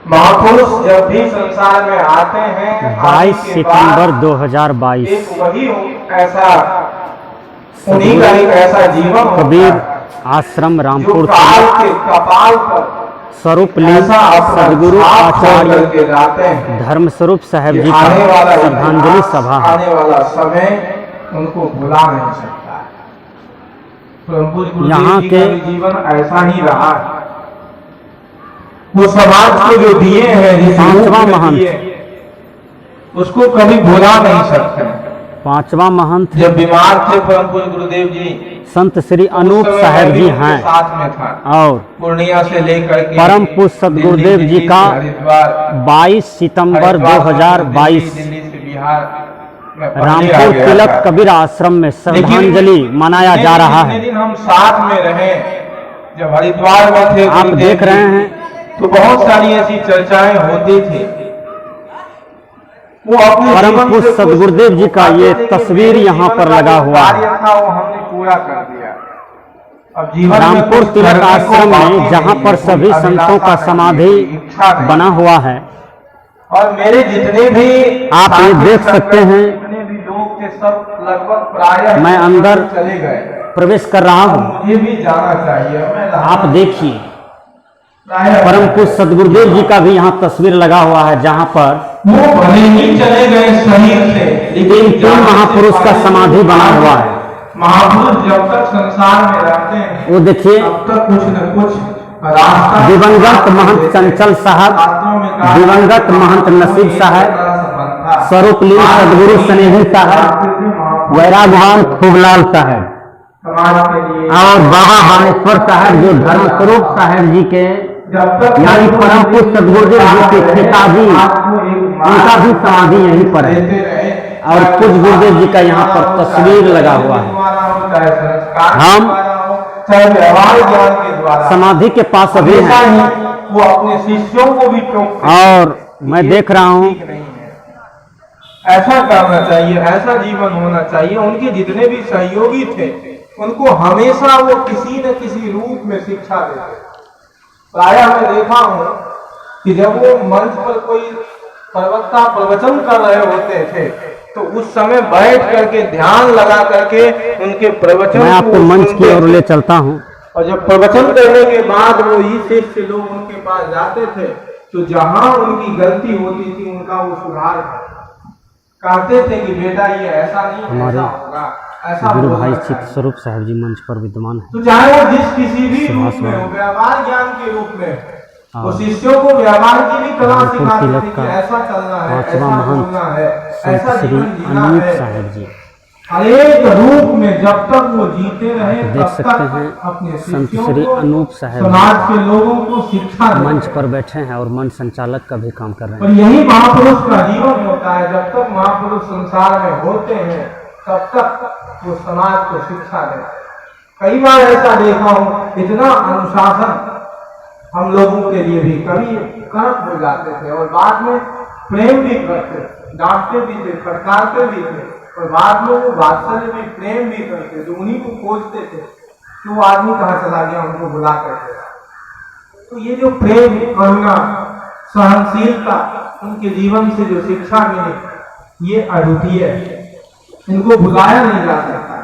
महापुरुष जब भी संसार में आते हैं 22 सितंबर 2022 एक वही ऐसा उन्हीं का एक ऐसा जीवन कबीर आश्रम रामपुर काल के कपाल पर स्वरूप लीन सदगुरु आचार्य धर्म स्वरूप साहेब जी का श्रद्धांजलि सभा। आने वाला समय उनको भुला नहीं सकता है। यहाँ के जीवन ऐसा ही रहा है। वो समाज को जो दिए हैं 5वां महंत उसको कभी भुला नहीं सकते। 5वां महंत जब बीमार थे परम पूज्य गुरुदेव जी संत श्री अनूप साहेब जी हैं साथ में था और पूर्णिया से लेकर के परम पूज्य सदगुरुदेव जी का 22 सितंबर 2022 दिल्ली से बिहार रामपुर तिलक कबीर आश्रम में श्रद्धांजलि मनाया जा रहा है। दिन हम साथ में रहे जब हरिद्वार में थे आप देख रहे हैं तो बहुत सारी ऐसी चर्चाएं होती थी। वो अपने परम पूज्य सदगुरुदेव जी का ये तस्वीर यहाँ पर लगा हुआ है। वो हमने पूरा कर दिया। अब जीवन रामपुर तिलक आश्रम में जहाँ पर सभी संतों का समाधि बना हुआ है और मेरे जितने भी आप ये देख सकते हैं जितने भी लोग थे सब लगभग प्रायः मैं अंदर चले गए। प्रवेश कर रहा हूँ। मुझे भी जाना चाहिए। आप देखिए परम पूज्य सदगुरुदेव जी का भी यहाँ तस्वीर लगा हुआ है जहाँ पर वो भले ही चले गए शरीर से लेकिन तीन महापुरुष का समाधि बना हुआ है। महापुरुष जब तक संसार में रहते हैं वो देखिए तब तक कुछ न कुछ रास्ता दिवंगत महंत चंचल साहब, दिवंगत महंत नसीब साहब, स्वरूप लीन सदगुरु स्नेही साहब, वैरागवान खूबलाल साहब और बाबा बालेश्वर साहब जो धर्म स्वरूप साहब जी के यानी परम पूज्य सदगुरुदेव जी के खिताबी उनका भी समाधि यहीं पर है और कुछ गुरुदेव जी का यहाँ पर तस्वीर लगा हुआ है। हम समाधि के पास अभी हैं वो अपने शिष्यों को भी और मैं देख रहा हूँ ऐसा करना चाहिए, ऐसा जीवन होना चाहिए। उनके जितने भी सहयोगी थे उनको हमेशा वो किसी न किसी रूप में शिक्षा देते। प्रायः मैं देखा हूँ कि जब वो मंच पर कोई प्रवक्ता प्रवचन कर रहे होते थे तो उस समय बैठ करके ध्यान लगा करके उनके प्रवचन मैं आपको मंच की ओर ले चलता हूँ। और जब प्रवचन करने के बाद वो ही शिष्य लोग उनके पास जाते थे तो जहाँ उनकी गलती होती थी उनका वो सुधार कहते थे कि बेटा ये ऐसा नहीं ऐसा होगा। गुरु भाई चित स्वरूप साहब जी मंच पर विद्यमान है। तो चाहे वो जिस किसी भी रूप में हो, व्यवहार ज्ञान के रूप में वो शिष्यों को व्यवहार की भी कला सिखाते थे कि ऐसा चलना है, ऐसा बोलना है, ऐसा जीवन जीना है। साहब जी हर एक रूप में जब तक वो जीते रहे देख सकते हैं अपने संत श्री अनूप साहब समाज के लोगों को शिक्षा मंच पर बैठे हैं और मंच संचालक का भी काम कर रहे हैं। और यही महापुरुष का जीवन होता है। जब तक महापुरुष संसार में होते हैं तब तक वो समाज को शिक्षा दे। कई बार ऐसा देखा हूँ इतना अनुशासन हम लोगों के लिए भी कभी कड़क हो जाते थे और बाद में प्रेम भी करते, डांटते भी थे, फटकारते भी थे और बाद में वो वात्सल्य भी प्रेम भी करते थे। उन्हीं को खोजते थे कि वो आदमी कहाँ चला गया, उनको बुला करके। तो ये जो प्रेम, करुणा, सहनशीलता उनके जीवन से जो शिक्षा मिली ये अद्वितीय है, इनको भुलाया नहीं जा सकता।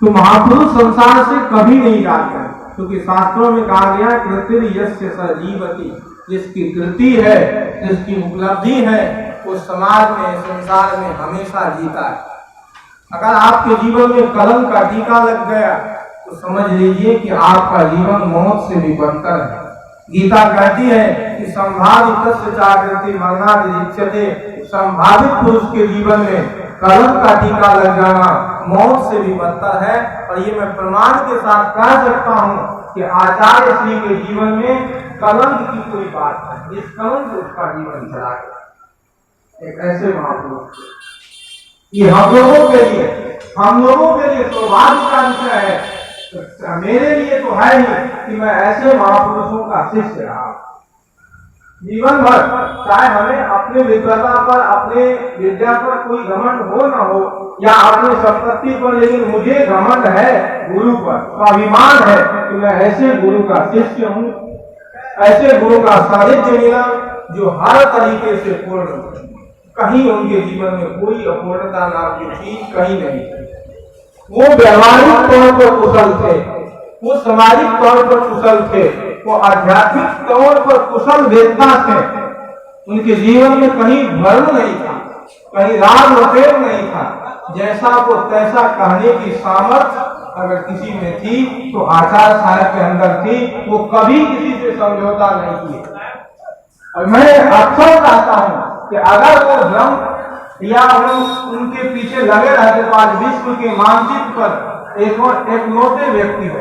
तो महापुरुष संसार से कभी नहीं जाते क्योंकि शास्त्रों में कहा गया कृति यस्य स जीवति, जिसकी कृति है, जिसकी उपलब्धि है वो समाज में, संसार में हमेशा जीता है। अगर आपके जीवन में कलम का टीका लग गया तो समझ लीजिए कि आपका जीवन मौत से भी बदतर है। गीता कहती है कि संभावित जागृति मरणादिच्यते, संभावित पुरुष के जीवन में कलम का टीका लग जाना मौत से भी बदतर है। और ये मैं प्रमाण के साथ कह सकता हूँ कि आचार्य श्री के जीवन में कलंक की कोई बात है, इस कलंक से उसका जीवन चला गया। एक ऐसे महापुरुष ये हम लोगों के लिए सौभाग्य का विषय है। तो मेरे लिए तो है ही कि मैं ऐसे महापुरुषों का शिष्य रहा जीवन भर। चाहे हमें अपने विद्वता पर, अपने विद्या पर कोई घमंड हो न हो या अपने संपत्ति पर, लेकिन मुझे घमंड है गुरु पर, स्वाभिमान है कि मैं ऐसे गुरु का शिष्य हूँ ऐसे गुरु का सानिध्य मिला जो हर तरीके से पूर्ण, कहीं उनके जीवन में कोई अपूर्णता नाम की चीज कहीं नहीं। वो व्यवहारिक तौर पर कुशल थे, वो सामाजिक तौर पर कुशल थे, वो आध्यात्मिक तौर पर कुशल वेदता थे। उनके जीवन में कहीं भ्रम नहीं था, कहीं राग रपेट नहीं था। जैसा को तैसा कहने की सामर्थ्य अगर किसी में थी तो आचार्य साहब के अंदर थी। वो कभी किसी से समझौता नहीं किए। और मैं अक्सर चाहता हूँ कि अगर वो भ्रम या उनके पीछे लगे रहते तो आज विश्व के मानचित्र पर एक मोटे व्यक्ति हो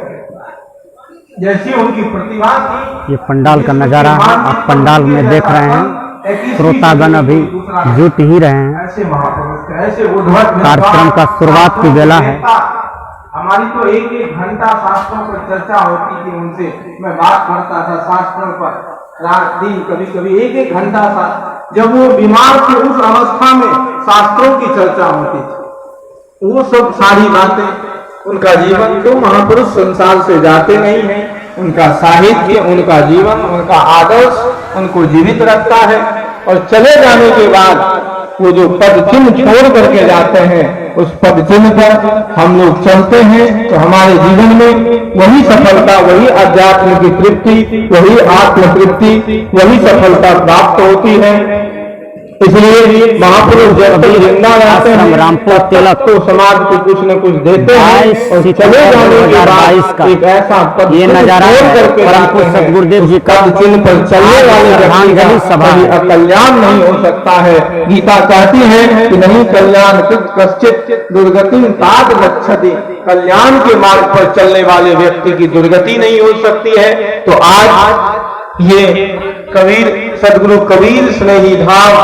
जैसी उनकी प्रतिभा थी। ये पंडाल का नजारा आप पंडाल में देख रहे हैं। श्रोतागण अभी जुट ही रहे हैं। ऐसे महापुरुष, ऐसे कार्यक्रम का शुरुआत की बेला है। हमारी तो एक एक घंटा शास्त्रों पर चर्चा होती थी उनसे। मैं बात करता था शास्त्रों पर, रात दिन कभी कभी एक एक घंटा था। जब वो बीमार थे उस अवस्था में शास्त्रों की चर्चा होती थी। वो सब सारी बातें, उनका जीवन, तो महापुरुष संसार से जाते नहीं हैं। उनका साहित्य, उनका जीवन, उनका आदर्श उनको जीवित रखता है। और चले जाने के बाद वो जो पद चिन्ह छोड़ करके जाते हैं, उस पद चिन्ह पर हम लोग चलते हैं तो हमारे जीवन में वही सफलता, वही अध्यात्म की तृप्ति, वही आत्म तृप्ति, वही सफलता प्राप्त होती है। इसलिए महापुरुष जब तक जिंदा रहते हैं रामपुर तिलक तो समाज को कुछ न कुछ देते हैं। और चले जाने के बाद एक ऐसा पद ये नजारा परमपुर सदगुरुदेव जी का चिन्ह पर चलने वाले श्रद्धांजलि सभा कल्याण नहीं हो सकता है। गीता कहती है कि नहीं कल्याण कश्चित दुर्गति तात गच्छति। कल्याण के मार्ग पर चलने वाले व्यक्ति की दुर्गति नहीं हो सकती है। तो आज ये कबीर, सदगुरु कबीर स्नेही धाम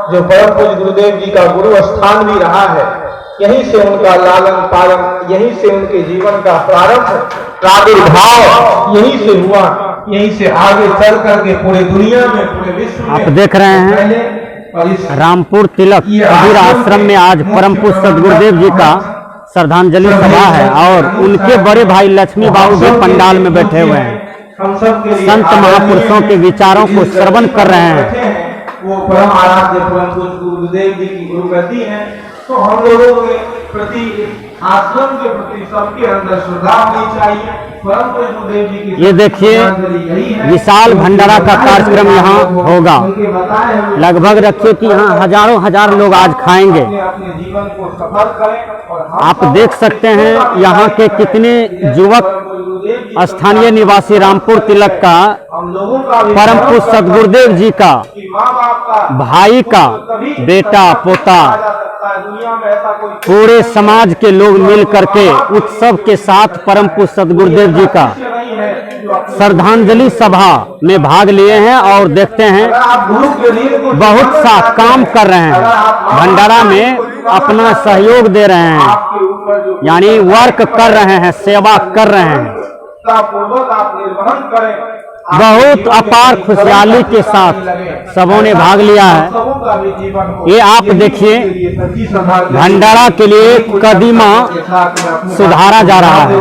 जो परम पूज्य गुरुदेव जी का गुरु स्थान भी रहा है, यहीं से उनका लालन पालन, यहीं से उनके जीवन का प्रारंभ, प्रादुर्भाव यहीं से हुआ। यहीं से आगे चल करके पूरे दुनिया में, पूरे विश्व में आप देख रहे हैं रामपुर तिलक कबीर आश्रम में आज परम पूज्य सदगुरुदेव जी का श्रद्धांजलि सभा है। और उनके बड़े भाई लक्ष्मी बाबू भी पंडाल में बैठे हुए हैं। संत महापुरुषों के विचारों को श्रवण कर रहे हैं। वो परम आराध्य परम पूज्य गुरुदेव जी की गुरुगति है। तो हम लोगों के प्रति, आश्रम के प्रति सबके अंदर श्रद्धा होनी चाहिए। परम पूज्य गुरुदेव जी की ये देखिए विशाल भंडारा का कार्यक्रम यहाँ होगा। लगभग रखिए कि यहाँ हजारों हजार लोग आज खाएंगे। अपने जीवन को सफल करें। आप देख सकते हैं यहाँ के कितने युवक स्थानीय निवासी रामपुर तिलक का, परम पूज्य सदगुरुदेव जी का, भाई का बेटा पोता, पूरे समाज के लोग मिल करके उत्सव के साथ परम पूज्य सदगुरुदेव जी का श्रद्धांजलि सभा में भाग लिए हैं। और देखते हैं बहुत सा काम कर रहे हैं, भंडारा में अपना सहयोग दे रहे हैं, यानी वर्क कर रहे हैं, सेवा कर रहे हैं। बहुत अपार खुशहाली के साथ सबों ने भाग लिया है। ये आप देखिए भंडारा के लिए कदीमा सुधारा जा रहा है।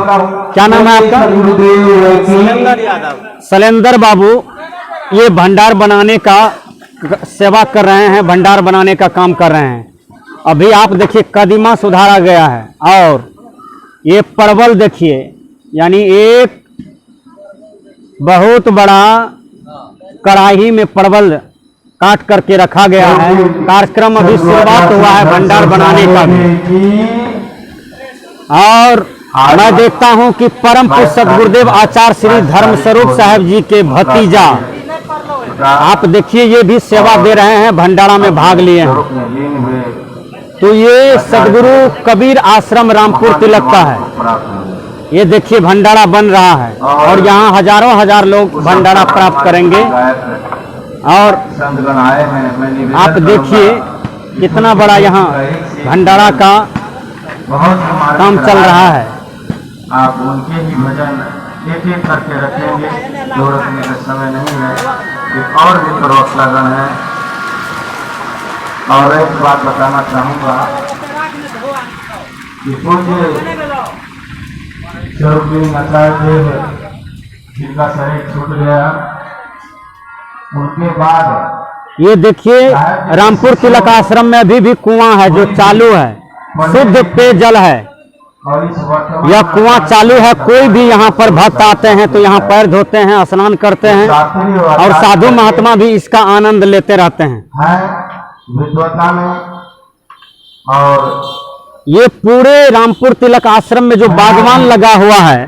क्या नाम है आपका? शैलेंद्र बाबू ये भंडार बनाने का सेवा कर रहे हैं, भंडार बनाने का काम कर रहे हैं। अभी आप देखिए कदीमा सुधारा गया है। और ये परवल देखिए, यानी एक बहुत बड़ा कढ़ाई में परवल काट करके रखा गया है। कार्यक्रम अभी शुरुआत हुआ है भंडार बनाने का भी। और मैं देखता हूं कि परम पूज्य सदगुरुदेव आचार्य श्री धर्म स्वरूप साहब जी के भतीजा, आप देखिए ये भी सेवा दे रहे हैं, भंडारा में भाग लिए हैं। तो ये सदगुरु कबीर आश्रम रामपुर तिलक का है। ये देखिए भंडारा बन रहा है और यहाँ हजारों हजार लोग भंडारा प्राप्त करेंगे। और आप देखिए कितना बड़ा यहाँ भंडारा का काम चल रहा है। आप उनके ही भजन एक एक करके रखेंगे, जो रखने का समय नहीं है। एक और भी प्रोस लगन है। और एक बात बताना चाहूँगा कि पूज्य स्वरूप आचार्य देव जिनका शरीर छूट गया, उनके बाद ये देखिए रामपुर तिलक आश्रम में अभी भी कुआं है जो चालू है, शुद्ध पेयजल है। और इस वर्तमान यह कुआं चालू है, कोई भी यहाँ पर भक्त आते हैं तो यहाँ पैर धोते हैं, स्नान करते हैं और साधु महात्मा भी इसका आनंद लेते रहते हैं। है विद्वता में। और ये पूरे रामपुर तिलक आश्रम में जो बागवान लगा हुआ है,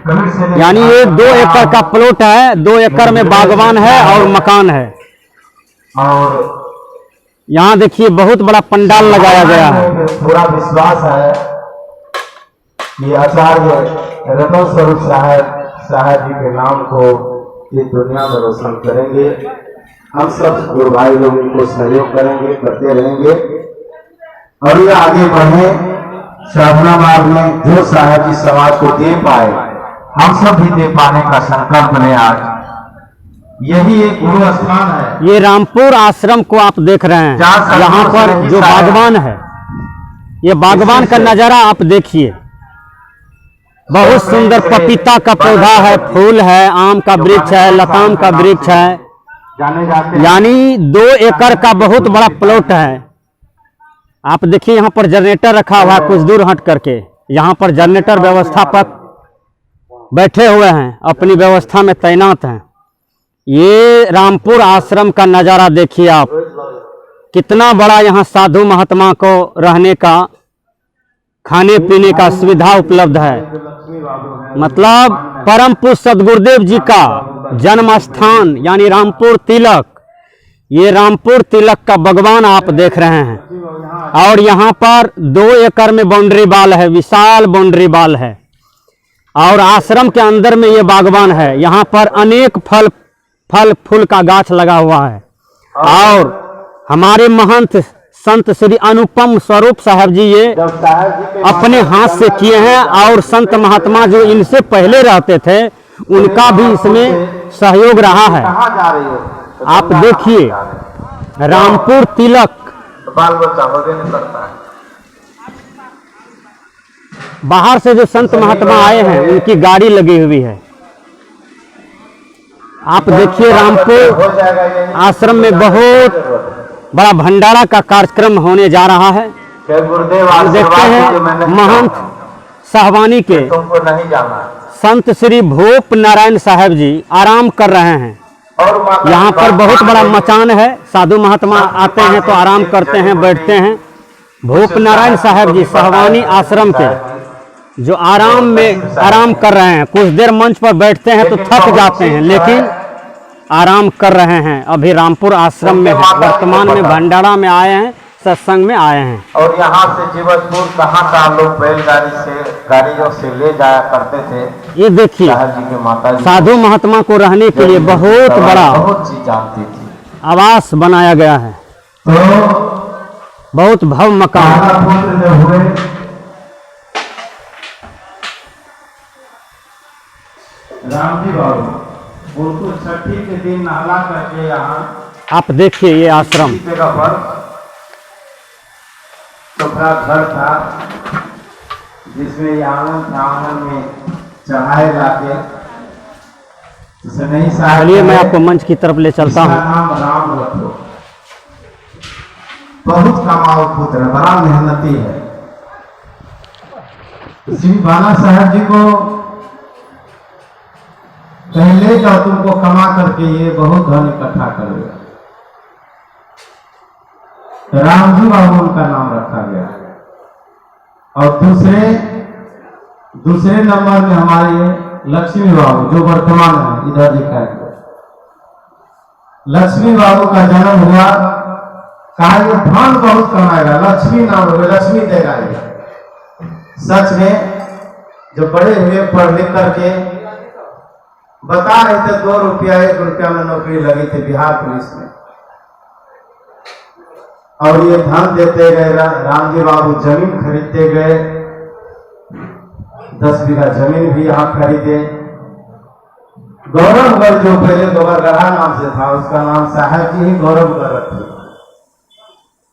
यानी ये 2 एकड़ का प्लॉट है, 2 एकड़ में बागवान है और मकान है। और यहाँ देखिए बहुत बड़ा पंडाल लगाया गया है। पूरा विश्वास है कि आचार्य रतन स्वरूप साहब जी के नाम को इस दुनिया में रोशन करेंगे। हम सब गुरु भाई लोग इनको सहयोग करेंगे, करते रहेंगे और ये आगे बढ़े। साधना मार्ग में जो साहब जी समाज को दे पाए, हम सब भी दे पाने का संकल्प लें। आज यही एक गुरु स्थान है। ये रामपुर आश्रम को आप देख रहे हैं, यहाँ पर जो बागवान है, ये बागवान का नजारा आप देखिए। बहुत सुंदर पपीता का पौधा है, फूल है, आम का वृक्ष है, लताम का वृक्ष है, जाने जाते यानी 2 एकड़ का बहुत बड़ा प्लॉट है। आप देखिए यहाँ पर जनरेटर रखा हुआ है, कुछ दूर हट करके यहाँ पर जनरेटर व्यवस्थापक बैठे हुए हैं, अपनी व्यवस्था में तैनात हैं। ये रामपुर आश्रम का नज़ारा देखिए आप, कितना बड़ा यहाँ साधु महात्मा को रहने का, खाने पीने का सुविधा उपलब्ध है। मतलब परम पूज्य सदगुरुदेव जी का जन्म स्थान यानी रामपुर तिलक, ये रामपुर तिलक का बागवान आप देख रहे हैं। और यहाँ पर 2 एकड़ में बाउंड्री वाल है, विशाल बाउंड्री वाल है और आश्रम के अंदर में ये बागवान है। यहाँ पर अनेक फल फूल का गाछ लगा हुआ है। और हमारे महंत संत श्री अनुपम स्वरूप साहब जी ये अपने हाथ से किए हैं और संत महात्मा जो इनसे पहले रहते थे उनका भी इसमें सहयोग रहा है। आप देखिए रामपुर तिलक, बाल बच्चा होने नहीं करता है। बाहर से जो संत महात्मा आए हैं उनकी गाड़ी लगी हुई है। आप देखिए रामपुर आश्रम में बहुत बड़ा भंडारा का कार्यक्रम होने जा रहा है। हम देखते हैं महंत साहबानी के तुमको नहीं जाना, संत श्री भूप नारायण साहब जी आराम कर रहे हैं। और यहाँ पर बहुत बड़ा मचान है, साधु महात्मा आते हैं तो आराम करते हैं, बैठते हैं। भूप नारायण साहब जी साहबानी आश्रम के जो आराम कर रहे हैं, कुछ देर मंच पर बैठते हैं तो थक जाते हैं, लेकिन आराम कर रहे हैं। अभी रामपुर आश्रम में है, वर्तमान में भंडारा में आए हैं, सत्संग में आए हैं। और यहाँ से जीवनपुर कहाँ लोग गाड़ियों से ले जाया करते थे। ये देखिए साहब जी के माता जी साधु महात्मा को रहने के लिए बहुत बड़ा बहुत चीज जानती थी। आवास बनाया गया है, तो बहुत भव्य मकान। पुत्र जो हुए राम जी बाबू, उनको छठी के दिन नहला करके यहाँ आप देखिए ये आश्रम, जगह पर छोटा घर था जिसमें ये आंगन में चढ़ाए जाके नहीं साहब। चलिए मैं आपको मंच की तरफ ले चलता हूँ। नाम राम रखो, बहुत कमाओ पुत्र, बड़ा मेहनती है। श्री बाला साहब जी को पहले का तुमको कमा करके ये बहुत धन इकट्ठा करेगा। रामजी बाबू उनका नाम रखा गया। और दूसरे नंबर में हमारे लक्ष्मी बाबू जो वर्तमान है, इधर लिखा है लक्ष्मी बाबू का जन्म हुआ। कहा ये धन बहुत कमाएगा, लक्ष्मी नाम होगा, लक्ष्मी देगा ये। सच में जो बड़े हुए पढ़ लिख करके बता रहे थे, 2 रुपया 1 रुपया में नौकरी लगी थी बिहार पुलिस में। और ये धन देते गए, रामजी बाबू जमीन खरीदते गए, 10 बीघा जमीन भी यहाँ खरीदे। गौरवगढ़ जो पहले गोबरगढ़ा नाम से था, उसका नाम साहब जी ही गौरवगढ़ रखे।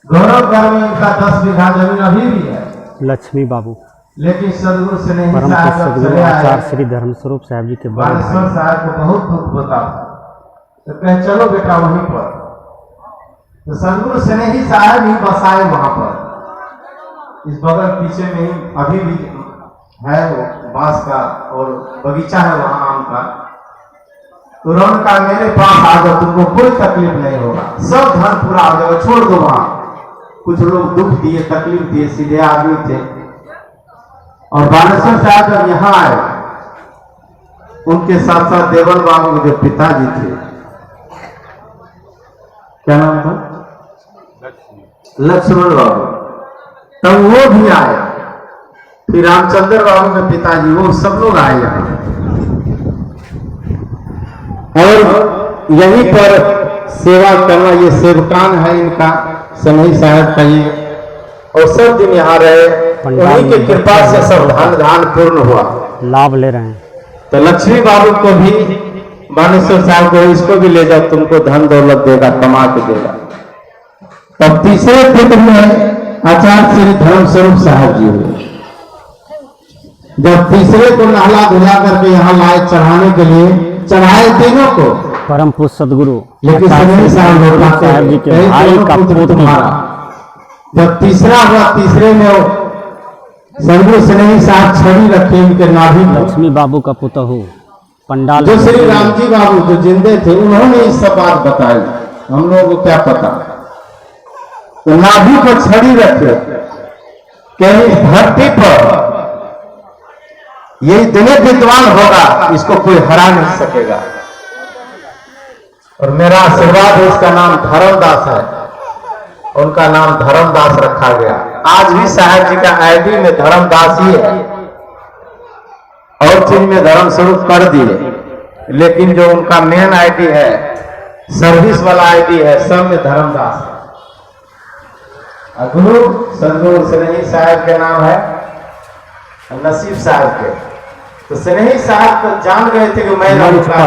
गौरवगढ़ में इनका 10 बीघा जमीन अभी भी है। लक्ष्मी बाबू लेकिन सदगुरु से नहीं, परम पूज्य सदगुरु आचार्य श्री धर्म स्वरूप साहब जी के बड़े भाई साहब को बहुत दुख होता था। तो कहे चलो बेटा वहीं पर। तो सदगुरु स्नेही साहब ही बसाए वहां पर। इस बगल पीछे में ही अभी भी है वो बांस का और बगीचा है वहां आम का। तो उन्होंने कहा मेरे पास आ जाओ, तुमको कोई तकलीफ नहीं होगा, सब धन पूरा आ जाएगा, छोड़ दो वहां। कुछ लोग दुख दिए, तकलीफ दिए, सीधे आदमी थे। और बानेश्वर साहब जब यहाँ आए, उनके साथ साथ देवन बाबू के जो पिताजी थे, क्या नाम था, लक्ष्मण बाबू, तब वो भी आए। फिर रामचंद्र बाबू के पिताजी, वो सब लोग आए यहाँ। और यहीं पर सेवा करना, ये सेवकान है इनका, स्नेही साहब का ये, और सब दिन यहाँ रहे। उन्हीं की कृपा से सब धान पूर्ण हुआ, लाभ ले रहे हैं। तो लक्ष्मी बाबू को भी, बानेश्वर साहब को, इसको भी ले जाओ, तुमको धन दौलत देगा, कमा के देगा। तब तीसरे पुत्र में आचार्य श्री धर्म स्वरूप साहब जी हुए। जब तीसरे को नहला धुला करके यहाँ लाए चढ़ाने के लिए, चढ़ाए तीनों को, परम पूज्य सदगुरु लेकिन स्नेही साहब जी के भाई का पुत्र तुम्हारा। जब तीसरा हुआ, तीसरे में सदगुरु स्नेही साहब छड़ी रखे इनके नाभि में। लक्ष्मी बाबू का पुतहु पंडाल, जो श्री राम जी बाबू जो जिंदे थे, उन्होंने इस सब बात बताई, हम लोगों को क्या पता। तो नाभि को छड़ी रखे, कहीं धरती पर ये इतने विद्वान होगा, इसको कोई हरा नहीं सकेगा। और मेरा आशीर्वाद है, इसका नाम धर्मदास है, उनका नाम धर्मदास रखा गया। आज भी साहब जी का आईडी में धर्मदास ही है, और चीज में धर्म स्वरूप कर दिए, लेकिन जो उनका मेन आईडी है, सर्विस वाला आईडी है, सब में धर्मदास है। गुरु सदगुरु स्नेही साहब के नाम है नसीब साहब के। तो स्नेही साहब तो जान गए थे कि मैं लौटा,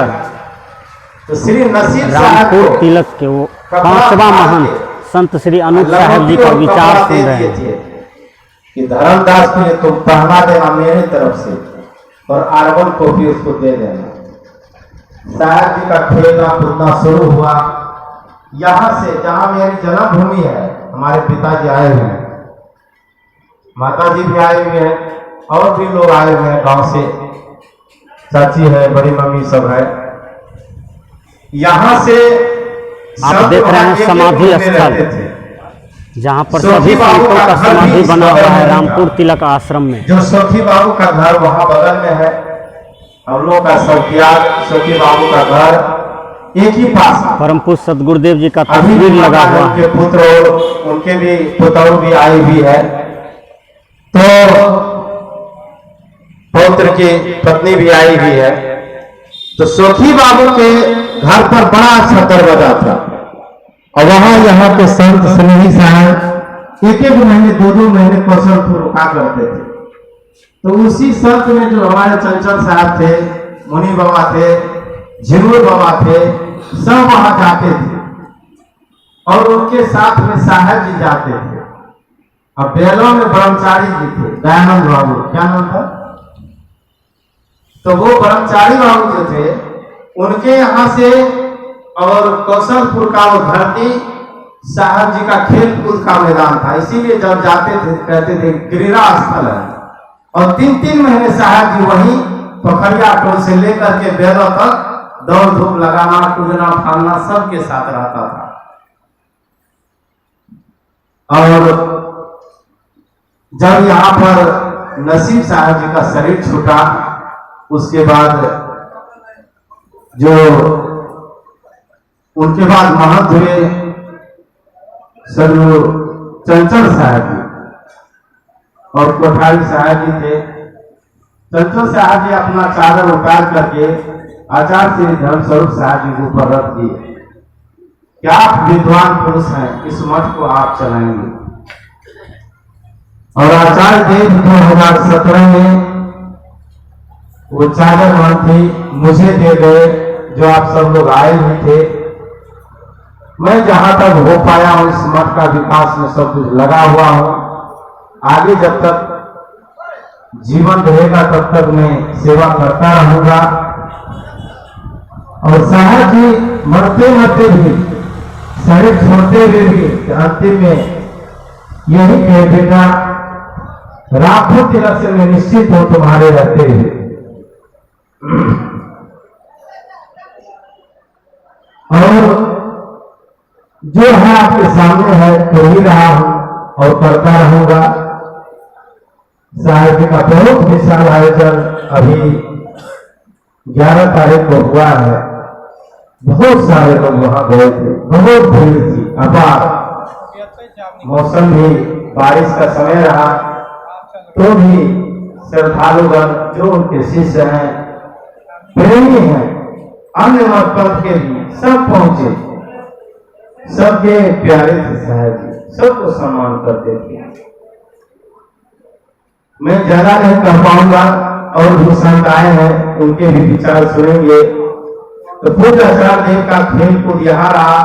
तो श्री नसीब साहब रामपुर तिलक के वो 5वां महंत संत श्री अनूप साहब जी का विचार सुन रहे हैं कि धर्मदास को तुम पहना देना मेरी तरफ से, और आर्बन को भी उसको दे देना। साहब जी का खेलना कूदना शुरू हुआ। यहाँ से जहाँ मेरी जन्मभूमि है, हमारे पिताजी आए हुए हैं, माता जी भी आए हुए हैं, और भी लोग आए हुए हैं गांव से, चाची है, बड़ी मम्मी सब है। यहाँ से आप देख रहे हैं समाधि स्थल, जहाँ पर सभी संतों का समाधि बना हुआ है रामपुर तिलक आश्रम में। जो सोखी बाबू का घर वहां बगल में है, हम लोग का सोखी बाबू का घर एक ही पास। परम पूज्य सदगुरुदेव जी का तस्वीर लगा हुआ है। उनके पुत्र और उनके भी पुतौर भी आई हुई है, तो पौत्र की पत्नी भी आई हुई है। तो सोखी बाबू के घर पर बड़ा अच्छा दरवाजा था, और वहां यहाँ के संत स्नेही साहब एक महीने 2 महीने कौशलपुर रुका करते थे। तो उसी संत में जो हमारे चंचल साहब थे, मुनि बाबा थे, झिंगुर बाबा थे, सब वहां जाते थे, और उनके साथ में साहब जी जाते थे। अब बेलों में ब्रह्मचारी जी थे, दयानंद बाबू, क्या नाम था, तो वो ब्रह्मचारी बाबू जो थे, उनके यहाँ से, और कौशलपुर का वो धरती साहब जी का खेल कूद का मैदान था। इसीलिए जब जाते थे कहते थे क्रीड़ा स्थल है, और 3-3 महीने साहब जी वहीं पोखरिया टोल से लेकर के बेलों तक दौड़ धूप लगाना, कूदना, फालना सबके साथ रहता था। और जब यहाँ पर नसीब साहब जी का शरीर छूटा, उसके बाद जो उनके बाद महंत हुए सदगुरु चंचल साहब जी, और कोठारी साहब जी थे। चंचल साहब जी अपना चादर उतार करके आचार्य श्री धर्म स्वरूप साहब जी को ऊपर रख दिए। क्या आप विद्वान पुरुष हैं, इस मठ को आप चलाएंगे। और आचार्य देव 2017 में वो चादर मंत्री मुझे दे गए, जो आप सब लोग आए हुए थे। मैं जहां तक हो पाया हूं, इस मठ का विकास में सब कुछ लगा हुआ हूं। आगे जब तक जीवन रहेगा तब तक मैं सेवा करता रहूंगा। और साहब जी मरते मरते भी, शरीर छोड़ते हुए भी अंतिम में यही कहे, बेटा राखो तिलक से मैं निश्चित हो तुम्हारे रहते हुए। और जो है आपके सामने है कर ही रहा हूं और करता रहूंगा। साहिब जी का बहुत विशाल आयोजन अभी 11 तारीख को हुआ है। बहुत सारे लोग वहां गए थे, बहुत भीड़ थी अपार। मौसम भी बारिश का समय रहा तो भी श्रद्धालुगण जो उनके शिष्य हैं, प्रेमी हैं, अन्य मत पंथ के भी सब पहुंचे, सबके प्यारे थे साहब जी, सबको सम्मान करते थे। मैं ज्यादा नहीं कह पाऊंगा और जो संत आए हैं उनके भी विचार सुनेंगे। तो पूज्य आचार्य देव का खेल कूद यहाँ रहा।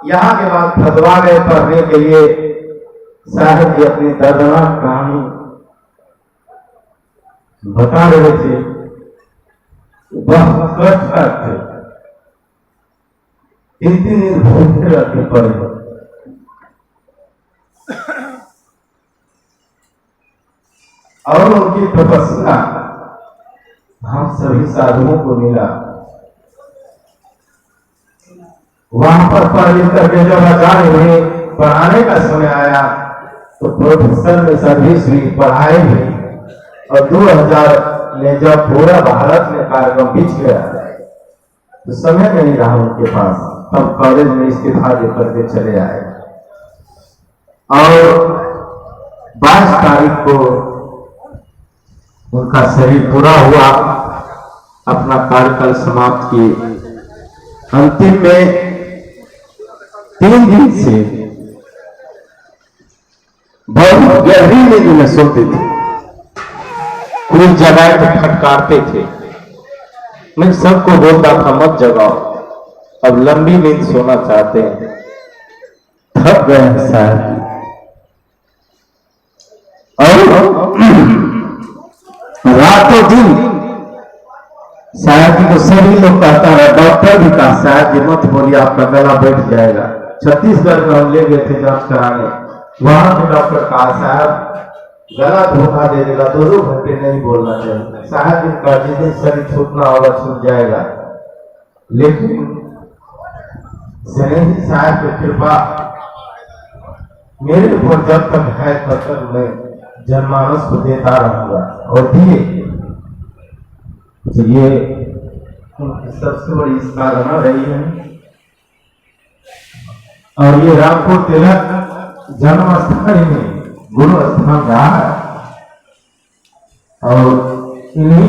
यहाँ के बाद फतवा गए पढ़ने के लिए। साहब जी अपनी दर्दनाक कहानी बता रहे थे, वह कष्ट थे, 3 दिन भूखे रखे पड़े। और उनकी तपस्या हम सभी साधुओं को मिला। वहां पर पढ़ लिख करके जब आचार्य हुए, पढ़ाने का समय आया तो प्रोफेसर में सर्विस हुई, पढ़ाई हुई। और 2000 में जब पूरा भारत में कार्यक्रम बिछ गया तो समय नहीं रहा उनके पास, तब कॉलेज में इस्तीफा दे करके चले आए। और 22 तारीख को उनका शरीर पूरा हुआ, अपना कार्यकाल समाप्त किए। अंतिम में 3 दिन से बहुत गहरी नींद में सोते थे। कोई जगाए तो फटकारते थे। मैं सबको बोलता था मत जगाओ, अब लंबी नींद सोना चाहते हैं। थक गए हैं साहब। और रातों दिन साहब जी को सभी लोग कहता है, डॉक्टर भी कहा साहब जी मत बोलिए आपका गला बैठ जाएगा। छत्तीसगढ़ में हम ले गए थे जांच कराने, वहां के डॉक्टर कहा साहब गला धोखा दे देगा, 2 घंटे नहीं बोलना चाहिए। साहब जी का जिस दिन शरीर छूटना होगा छूट जाएगा। लेकिन स्नेही साहब की कृपा मेरे ऊपर जब तक है तब तक मैं जनमानस को देता रहूंगा और दिए। तो ये उनकी सबसे बड़ी साधना रही है। और ये रामपुर तिलक जन्म स्थान में गुरु स्थान रहा है। और इन्हीं